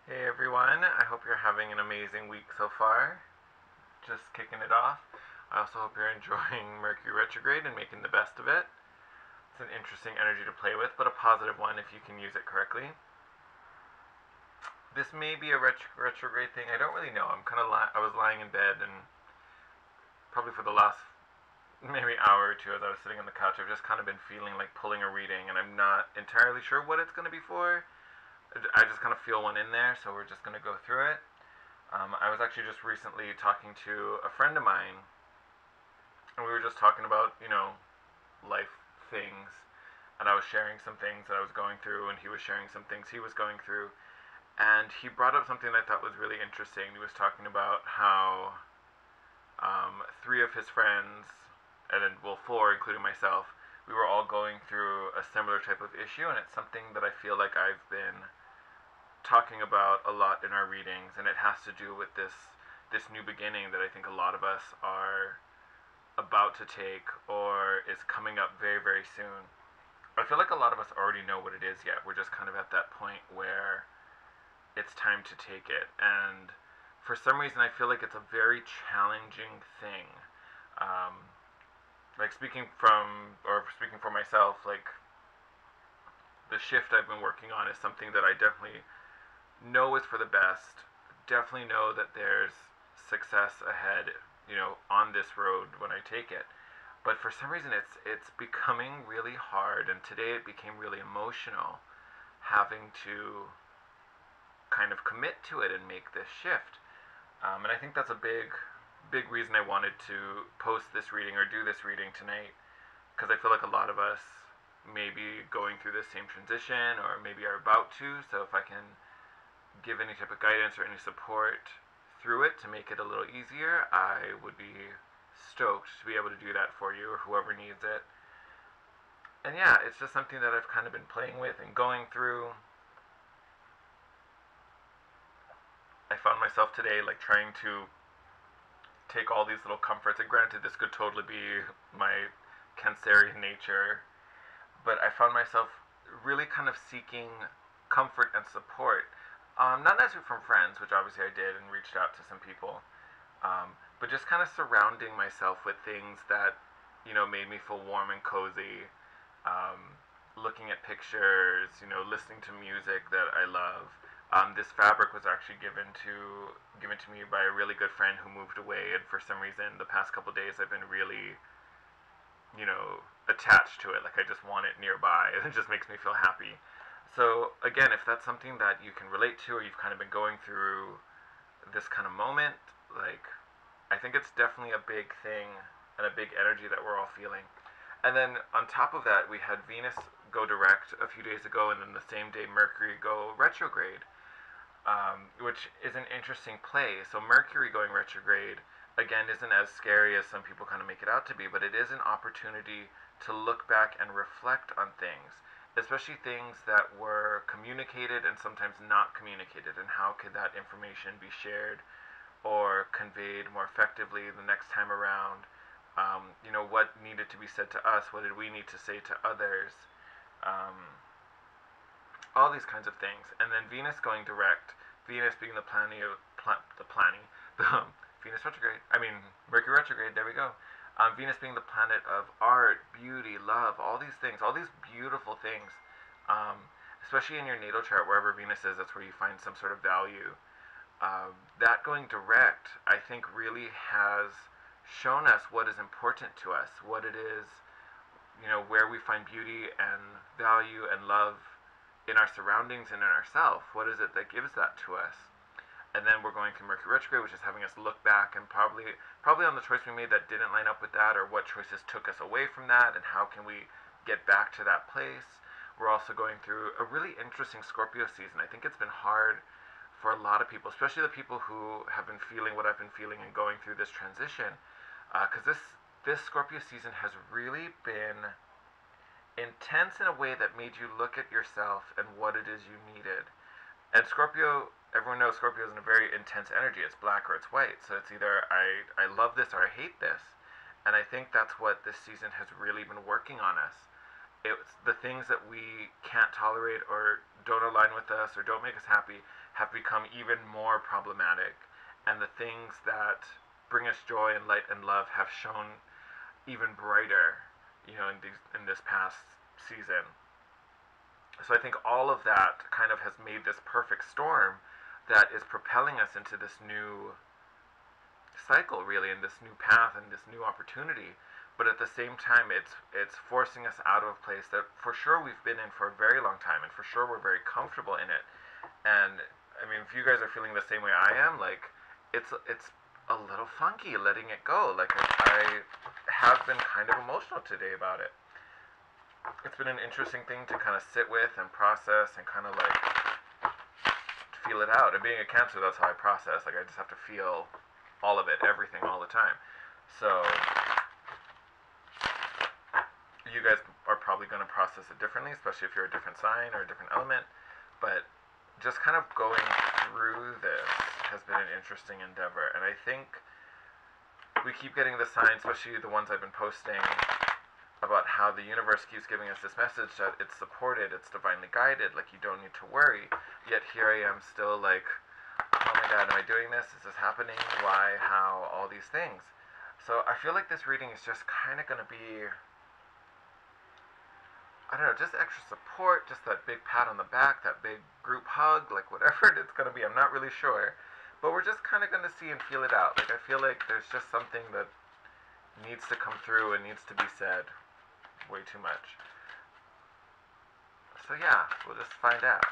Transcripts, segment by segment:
Hey everyone, I hope you're having an amazing week so far. Just kicking it off. I also hope you're enjoying Mercury retrograde and making the best of it. It's an interesting energy to play with, but a positive one if you can use it correctly. This may be a retrograde thing. I don't really know. I was lying in bed and probably for the last maybe hour or two as I was sitting on the couch, I've just kind of been feeling like pulling a reading, and I'm not entirely sure what it's going to be for. I just kind of feel one in there, so we're just going to go through it. I was actually just recently talking to a friend of mine, and we were just talking about, life things. And I was sharing some things that I was going through, and he was sharing some things he was going through. And he brought up something that I thought was really interesting. He was talking about how three of his friends, and then, well, four, including myself, we were all going through a similar type of issue, and it's something that I feel like I've been talking about a lot in our readings, and it has to do with this new beginning that I think a lot of us are about to take or is coming up very, very soon. I feel like a lot of us already know what it is yet. We're just kind of at that point where it's time to take it. And for some reason, I feel like it's a very challenging thing. Um, like speaking for myself, like the shift I've been working on is something that I definitely know is for the best. Definitely know that there's success ahead, on this road when I take it. But for some reason, it's becoming really hard, and today it became really emotional, having to kind of commit to it and make this shift. And I think that's a big reason I wanted to post this reading or do this reading tonight, because I feel like a lot of us may be going through this same transition or maybe are about to. So if I can give any type of guidance or any support through it to make it a little easier, I would be stoked to be able to do that for you or whoever needs it. And yeah, it's just something that I've kind of been playing with and going through. I found myself today like trying to take all these little comforts, and granted, this could totally be my Cancerian nature, but I found myself really kind of seeking comfort and support. Not necessarily from friends, which obviously I did and reached out to some people, but just kind of surrounding myself with things that, made me feel warm and cozy. Looking at pictures, listening to music that I love. This fabric was actually given to me by a really good friend who moved away, and for some reason, the past couple of days, I've been really, attached to it. Like I just want it nearby, and it just makes me feel happy. So again, if that's something that you can relate to, or you've kind of been going through this kind of moment, like I think it's definitely a big thing and a big energy that we're all feeling. And then on top of that, we had Venus go direct a few days ago, and then the same day Mercury go retrograde, which is an interesting play. So Mercury going retrograde again isn't as scary as some people kind of make it out to be, but it is an opportunity to look back and reflect on things, especially things that were communicated and sometimes not communicated, and how could that information be shared or conveyed more effectively the next time around. What needed to be said to us, what did we need to say to others, um, all these kinds of things. And then Venus going direct, Venus being the planning of the planning, the Venus retrograde. I mean Mercury retrograde. There we go. Venus being the planet of art, beauty, love, all these things, all these beautiful things. Um, Especially in your natal chart, wherever Venus is, that's where you find some sort of value. That going direct, I think, really has shown us what is important to us, what it is, where we find beauty and value and love in our surroundings and in ourselves. What is it that gives that to us? And then we're going through Mercury retrograde, which is having us look back and probably on the choice we made that didn't line up with that, or what choices took us away from that, and how can we get back to that place. We're also going through a really interesting Scorpio season. I think it's been hard for a lot of people, especially the people who have been feeling what I've been feeling and going through this transition, because this Scorpio season has really been intense in a way that made you look at yourself and what it is you needed. And Scorpio, everyone knows Scorpio is in a very intense energy. It's black or it's white. So it's either I love this or I hate this. And I think that's what this season has really been working on us. it's the things that we can't tolerate or don't align with us or don't make us happy have become even more problematic, and the things that bring us joy and light and love have shown even brighter, in this past season. So I think all of that kind of has made this perfect storm that is propelling us into this new cycle, really, in this new path and this new opportunity. But at the same time, it's forcing us out of a place that for sure we've been in for a very long time, and for sure we're very comfortable in it. And I mean, if you guys are feeling the same way I am, like it's a little funky letting it go. Like I have been kind of emotional today about it. It's been an interesting thing to kind of sit with and process and kind of like feel it out. And being a Cancer, that's how I process. Like I just have to feel all of it, everything, all the time. So you guys are probably going to process it differently, especially if you're a different sign or a different element. But just kind of going through this has been an interesting endeavor. And I think we keep getting the signs, especially the ones I've been posting, about how the universe keeps giving us this message that it's supported, it's divinely guided, like you don't need to worry. Yet here I am still like, oh my god, am I doing this? Is this happening? Why? How? All these things. So I feel like this reading is just kind of going to be, I don't know, just extra support, just that big pat on the back, that big group hug, like whatever it's going to be. I'm not really sure. But we're just kind of going to see and feel it out. Like I feel like there's just something that needs to come through and needs to be said way too much. So yeah, we'll just find out.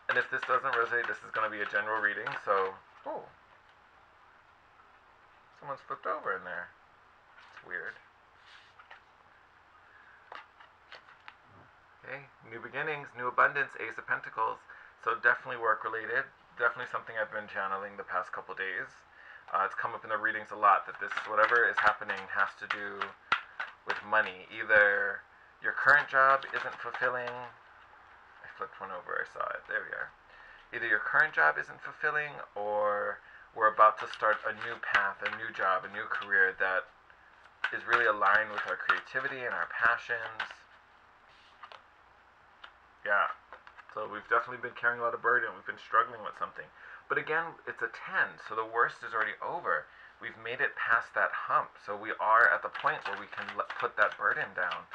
And if this doesn't resonate, this is going to be a general reading, so... Oh. Someone's flipped over in there. It's weird. Okay, new beginnings, new abundance, Ace of Pentacles. So definitely work-related. Definitely something I've been channeling the past couple days. It's come up in the readings a lot that this, whatever is happening, has to do with money. Either your current job isn't fulfilling... I flipped one over, I saw it. There we are. Either your current job isn't fulfilling, or we're about to start a new path, a new job, a new career that is really aligned with our creativity and our passions. Yeah. So we've definitely been carrying a lot of burden. We've been struggling with something. But again, it's a 10, so the worst is already over. We've made it past that hump. So we are at the point where we can put that burden down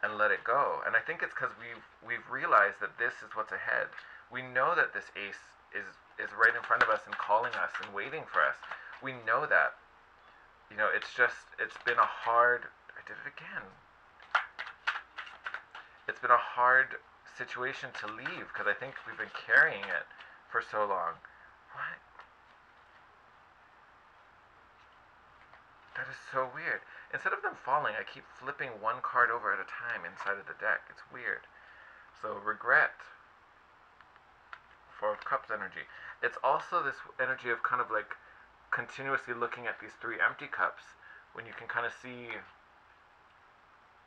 and let it go. And I think it's because we've realized that this is what's ahead. We know that this ace is right in front of us and calling us and waiting for us. We know that. It's been a hard... I did it again. It's been a hard situation to leave because I think we've been carrying it for so long. What? That is so weird. Instead of them falling, I keep flipping one card over at a time inside of the deck. It's weird. So, regret. Four of Cups energy. It's also this energy of kind of like continuously looking at these three empty cups, when you can kind of see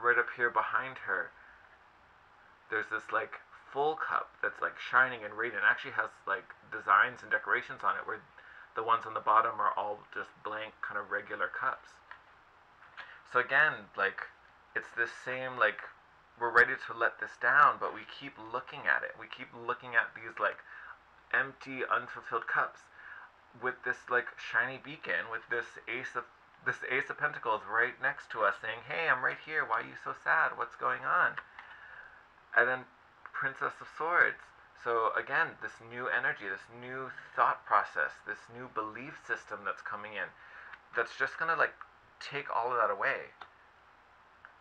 right up here behind her, there's this like full cup that's like shining and radiant. It actually has like designs and decorations on it, where the ones on the bottom are all just blank kind of regular cups. So again, like, it's this same, like, we're ready to let this down, but we keep looking at it. We keep looking at these like empty, unfulfilled cups with this like shiny beacon, with this ace of Pentacles right next to us saying, hey, I'm right here, why are you so sad, what's going on? And then Princess of Swords. So again, this new energy, this new thought process, this new belief system that's coming in, that's just gonna like take all of that away.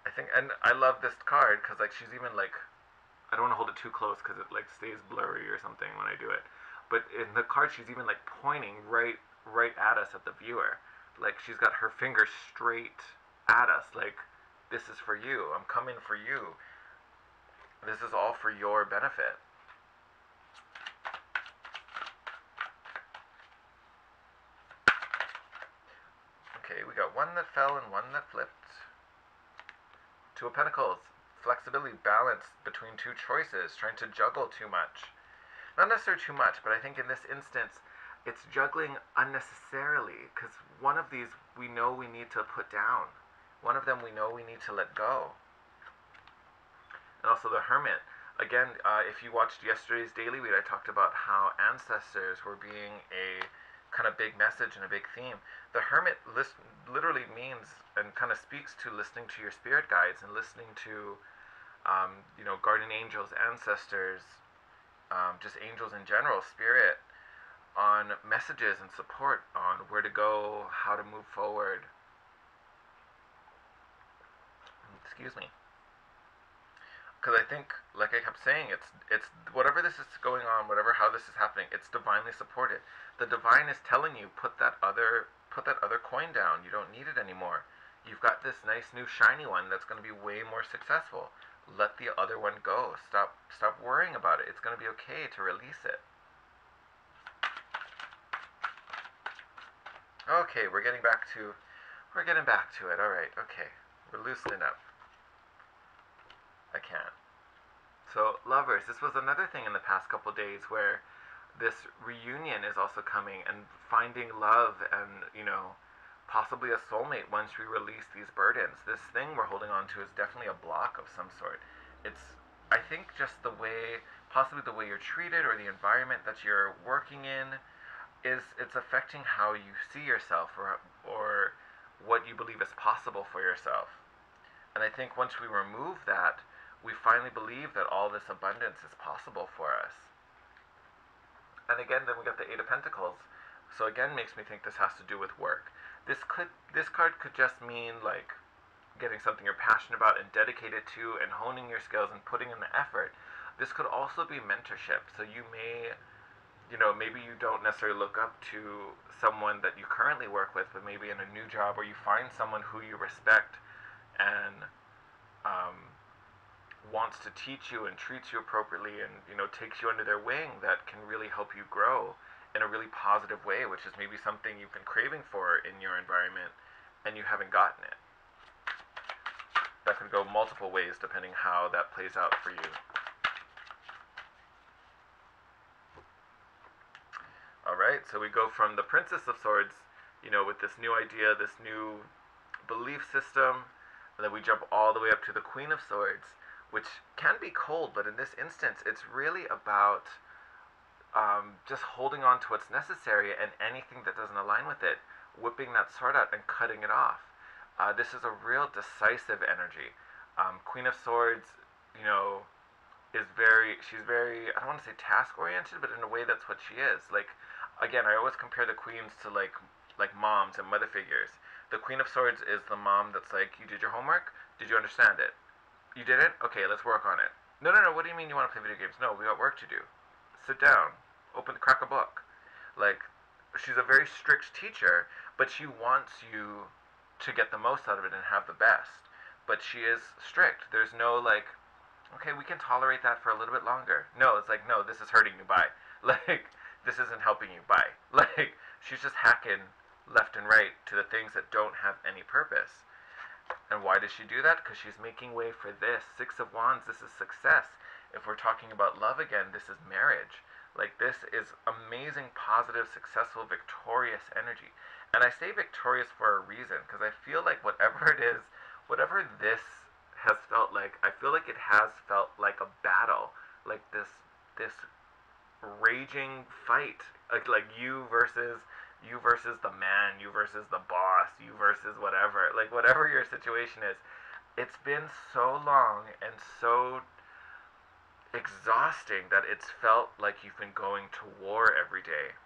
I think, and I love this card because like she's even like, I don't want to hold it too close because it like stays blurry or something when I do it. But in the card, she's even like pointing right at us, at the viewer. Like she's got her finger straight at us. Like, this is for you. I'm coming for you. This is all for your benefit. Okay, we got one that fell and one that flipped. Two of Pentacles. Flexibility, balance between two choices, trying to juggle too much. Not necessarily too much, but I think in this instance, it's juggling unnecessarily, because one of these we know we need to put down. One of them we know we need to let go. And also the Hermit. Again, if you watched yesterday's Daily Read, I talked about how ancestors were being a kind of big message and a big theme. The Hermit literally means and kind of speaks to listening to your spirit guides and listening to, guardian angels, ancestors, just angels in general, spirit, on messages and support on where to go, how to move forward. Excuse me. Because I think, like I kept saying, it's whatever this is going on, whatever how this is happening, it's divinely supported. The divine is telling you put that other coin down. You don't need it anymore. You've got this nice new shiny one that's going to be way more successful. Let the other one go. Stop worrying about it. It's going to be okay to release it. Okay, we're getting back to it. All right. Okay, we're loosening up. I can't. So, lovers, this was another thing in the past couple days where this reunion is also coming and finding love and, possibly a soulmate once we release these burdens. This thing we're holding on to is definitely a block of some sort. It's, I think, just possibly the way you're treated or the environment that you're working in it's affecting how you see yourself or what you believe is possible for yourself. And I think once we remove that, we finally believe that all this abundance is possible for us. And again, then we got the Eight of Pentacles. So again, makes me think this has to do with work. This card could just mean like getting something you're passionate about and dedicated to and honing your skills and putting in the effort. This could also be mentorship. So you may, maybe you don't necessarily look up to someone that you currently work with, but maybe in a new job where you find someone who you respect and wants to teach you and treats you appropriately and takes you under their wing, that can really help you grow in a really positive way, which is maybe something you've been craving for in your environment and you haven't gotten it. That could go multiple ways depending how that plays out for you. Alright, so we go from the Princess of Swords, with this new idea, this new belief system, and then we jump all the way up to the Queen of Swords, which can be cold, but in this instance, it's really about just holding on to what's necessary, and anything that doesn't align with it, whipping that sword out and cutting it off. This is a real decisive energy. Queen of Swords, she's very, I don't want to say task oriented, but in a way that's what she is. Like, again, I always compare the queens to like moms and mother figures. The Queen of Swords is the mom that's like, you did your homework? Did you understand it? You did it? Okay, let's work on it. No, no, no, what do you mean you want to play video games? No, we got work to do. Sit down. Crack a book. Like, she's a very strict teacher, but she wants you to get the most out of it and have the best. But she is strict. There's no like, okay, we can tolerate that for a little bit longer. No, it's like, no, this is hurting you, bye. Like, this isn't helping you, bye. Like, she's just hacking left and right to the things that don't have any purpose. And why does she do that? Because she's making way for this. Six of Wands, this is success. If we're talking about love again, this is marriage. Like, this is amazing, positive, successful, victorious energy. And I say victorious for a reason, because I feel like whatever it is, whatever this has felt like, I feel like it has felt like a battle. Like this raging fight. Like you versus the man, you versus the boss, you versus whatever. Like, whatever your situation is, it's been so long and so exhausting that it's felt like you've been going to war every day.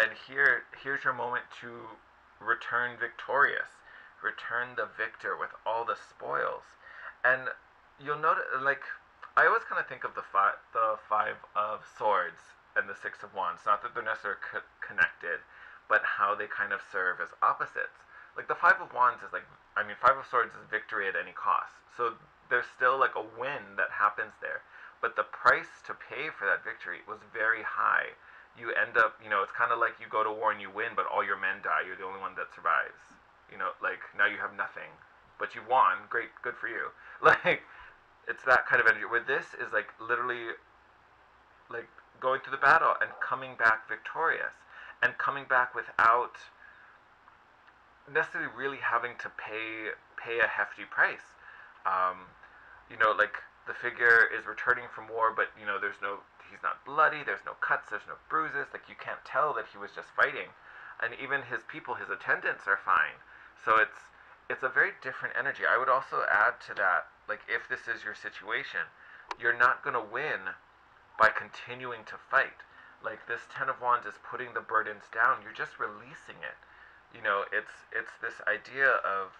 And here's your moment to return victorious. Return the victor with all the spoils. And you'll notice, like, I always kind of think of the five of swords and the Six of Wands. Not that they're necessarily connected, but how they kind of serve as opposites. Like, the Five of Wands is like, Five of Swords is victory at any cost. So there's still like a win that happens there. But the price to pay for that victory was very high. You end up, it's kind of like you go to war and you win, but all your men die. You're the only one that survives. Like, now you have nothing. But you won. Great, good for you. Like, it's that kind of energy. Where this is like literally like going through the battle and coming back victorious. And coming back without necessarily really having to pay a hefty price. you know, like the figure is returning from war, but you know, he's not bloody, there's no cuts, there's no bruises, like you can't tell that he was just fighting. And even his people, his attendants are fine. So it's a very different energy. I would also add to that, like if this is your situation, you're not going to win by continuing to fight. Like this 10 of Wands is putting the burdens down, you're just releasing it. You know, it's this idea of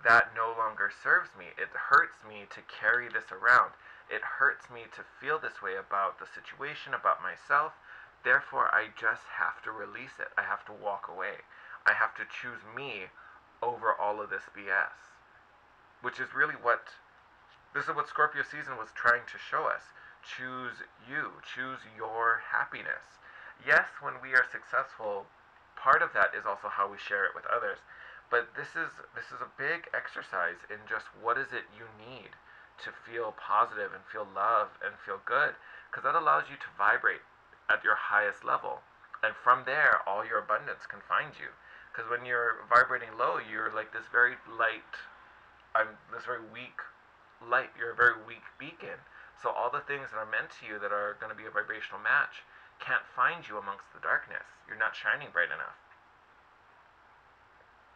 that no longer serves me. It hurts me to carry this around. It hurts me to feel this way about the situation, about myself. Therefore, I just have to release it. I have to walk away. I have to choose me over all of this BS. Which is really this is what Scorpio season was trying to show us. Choose you. Choose your happiness. Yes, when we are successful, part of that is also how we share it with others. But this is a big exercise in just what is it you need to feel positive and feel love and feel good, because that allows you to vibrate at your highest level, and from there all your abundance can find you. Because when you're vibrating low, you're like this very light, this very weak light. You're a very weak beacon. So all the things that are meant to you that are going to be a vibrational match can't find you amongst the darkness. You're not shining bright enough.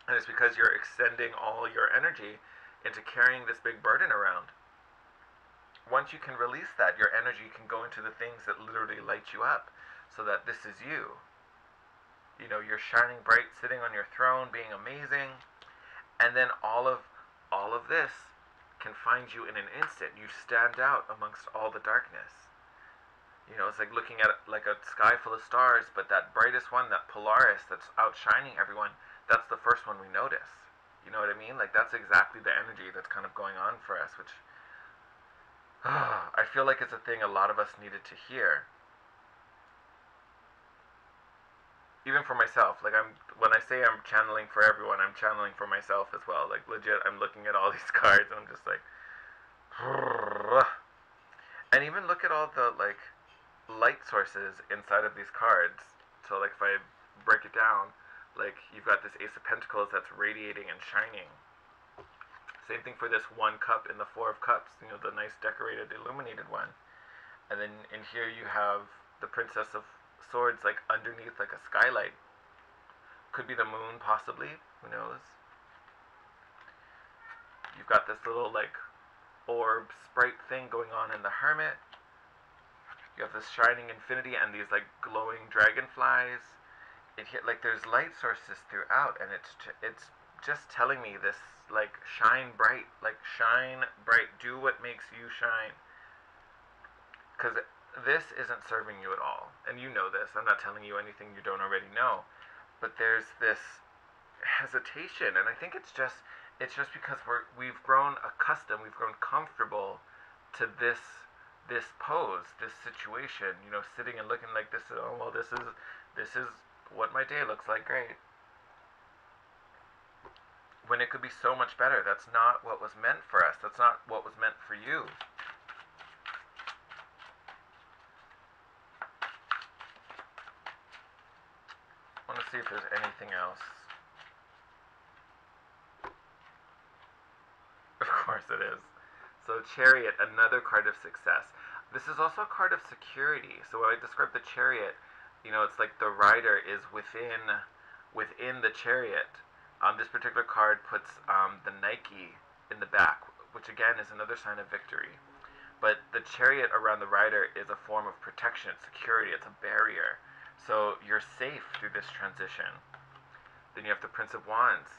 And it's because you're extending all your energy into carrying this big burden around. Once you can release that, your energy can go into the things that literally light you up, so that this is you. You know, you're shining bright, sitting on your throne, being amazing, and then all of this can find you in an instant. You stand out amongst all the darkness. You know, it's like looking at like a sky full of stars, but that brightest one, that Polaris that's outshining everyone, that's the first one we notice. You know what I mean? Like that's exactly the energy that's kind of going on for us, which I feel like it's a thing a lot of us needed to hear. Even for myself, like when I say I'm channeling for everyone, I'm channeling for myself as well. Like legit, I'm looking at all these cards and I'm just like, and even look at all the like light sources inside of these cards. So like if I break it down, like you've got this Ace of Pentacles that's radiating and shining. Same thing for this one cup in the Four of Cups, you know, the nice decorated illuminated one. And then in here you have the Princess of Swords like underneath like a skylight. Could be the moon possibly, who knows. You've got this little like orb sprite thing going on in the Hermit. You have this shining infinity and these like glowing dragonflies. Like there's light sources throughout, and it's just telling me this like shine bright, do what makes you shine. Because this isn't serving you at all, and you know this. I'm not telling you anything you don't already know, but there's this hesitation, and I think it's just because we've grown accustomed, we've grown comfortable to this pose, this situation, you know, sitting and looking like this. Oh well, this is what my day looks like. Great. When it could be so much better. That's not what was meant for us. That's not what was meant for you. I want to see if there's anything else. Of course it is. So Chariot, another card of success. This is also a card of security. So when I describe the Chariot, you know, it's like the rider is within the chariot. This particular card puts the Nike in the back, which again is another sign of victory. But the chariot around the rider is a form of protection, it's security, it's a barrier. So you're safe through this transition. Then you have the Prince of Wands,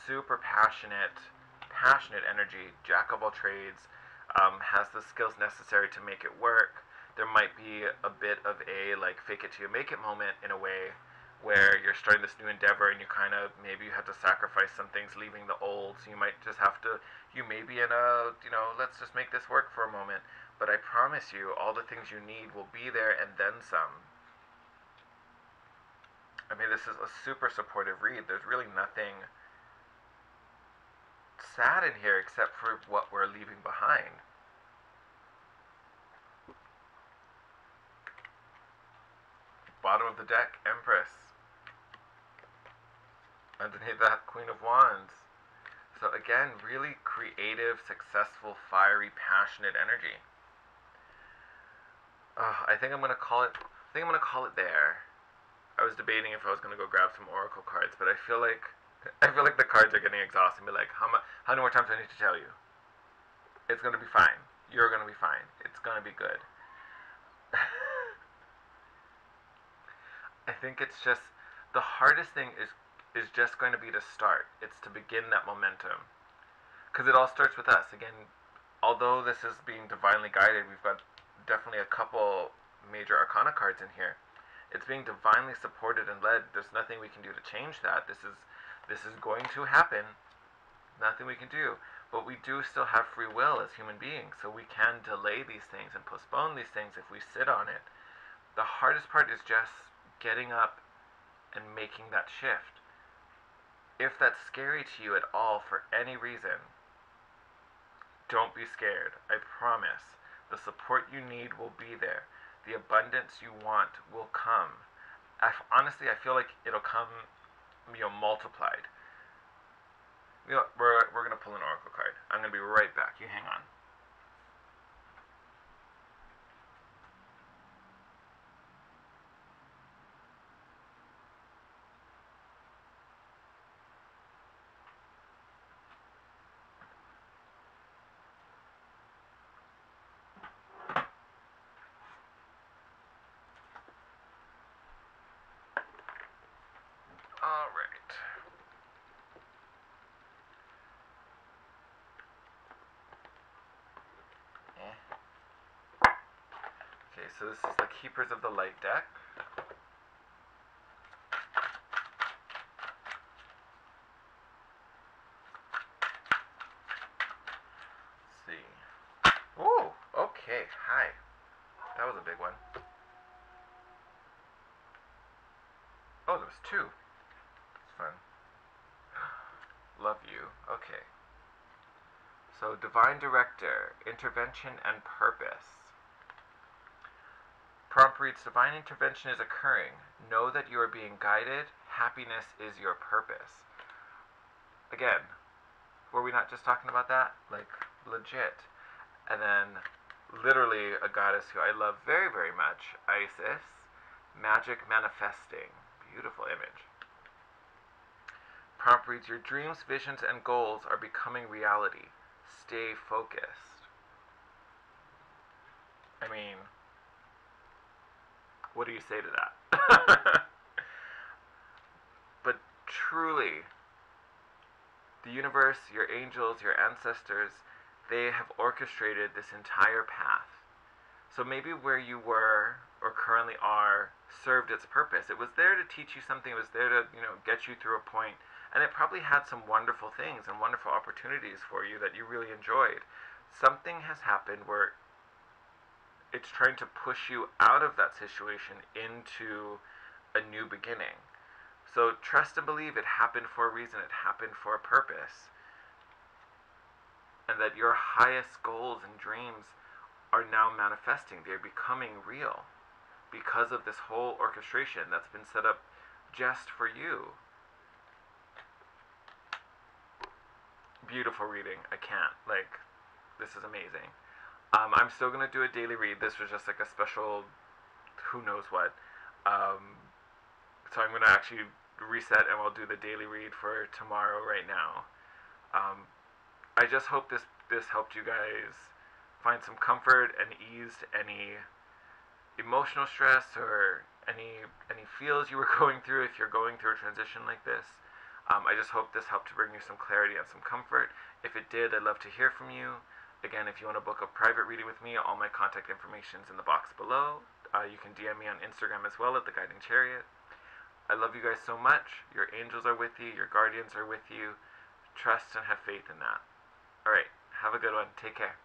super passionate energy, jack of all trades, has the skills necessary to make it work. There might be a bit of a like fake it till you make it moment in a way, where you're starting this new endeavor and you kind of, maybe you have to sacrifice some things, leaving the old, so you might just have to, you may be in a, you know, let's just make this work for a moment, but I promise you all the things you need will be there and then some. I mean, this is a super supportive read. There's really nothing sad in here except for what we're leaving behind. Bottom of the deck, Empress. Underneath that, Queen of Wands. So again, really creative, successful, fiery, passionate energy. I think I'm gonna call it. I think I'm gonna call it there. I was debating if I was gonna go grab some oracle cards, but I feel like the cards are getting exhausted. Be like, how many more times do I need to tell you? It's gonna be fine. You're gonna be fine. It's gonna be good. I think it's just the hardest thing is just going to be to start. It's to begin that momentum, because it all starts with us. Again, although this is being divinely guided, we've got definitely a couple major arcana cards in here. It's being divinely supported and led. There's nothing we can do to change that. This is going to happen. Nothing we can do. But we do still have free will as human beings, so we can delay these things and postpone these things if we sit on it. The hardest part is just getting up and making that shift. If that's scary to you at all for any reason, don't be scared. I promise. The support you need will be there. The abundance you want will come. Honestly, I feel like it'll come, multiplied. We're going to pull an oracle card. I'm going to be right back. You hang on. All right. Okay, so this is the Keepers of the Light deck. Let's see. Oh, okay. Hi. That was a big one. Oh, there was two. It's fun. Love you. Okay. So, Divine Director, Intervention and Purpose. Prompt reads, Divine intervention is occurring. Know that you are being guided. Happiness is your purpose. Again, were we not just talking about that? Like, legit. And then, literally, a goddess who I love very, very much, Isis. Magic manifesting. Beautiful image. Prompt reads, your dreams, visions, and goals are becoming reality. Stay focused. I mean, what do you say to that? But truly, the universe, your angels, your ancestors, they have orchestrated this entire path. So maybe where you were or currently are served its purpose. It was there to teach you something. It was there to, get you through a point. And it probably had some wonderful things and wonderful opportunities for you that you really enjoyed. Something has happened where it's trying to push you out of that situation into a new beginning. So trust and believe it happened for a reason. It happened for a purpose. And that your highest goals and dreams are now manifesting. They're becoming real because of this whole orchestration that's been set up just for you. Beautiful reading. I can't. This is amazing. I'm still going to do a daily read. This was just like a special who knows what. So I'm going to actually reset and we'll do the daily read for tomorrow right now. I just hope this helped you guys find some comfort and eased any emotional stress or any feels you were going through if you're going through a transition like this. I just hope this helped to bring you some clarity and some comfort. If it did, I'd love to hear from you. Again, if you want to book a private reading with me, all my contact information is in the box below. You can DM me on Instagram as well at The Guiding Chariot. I love you guys so much. Your angels are with you. Your guardians are with you. Trust and have faith in that. Alright, have a good one. Take care.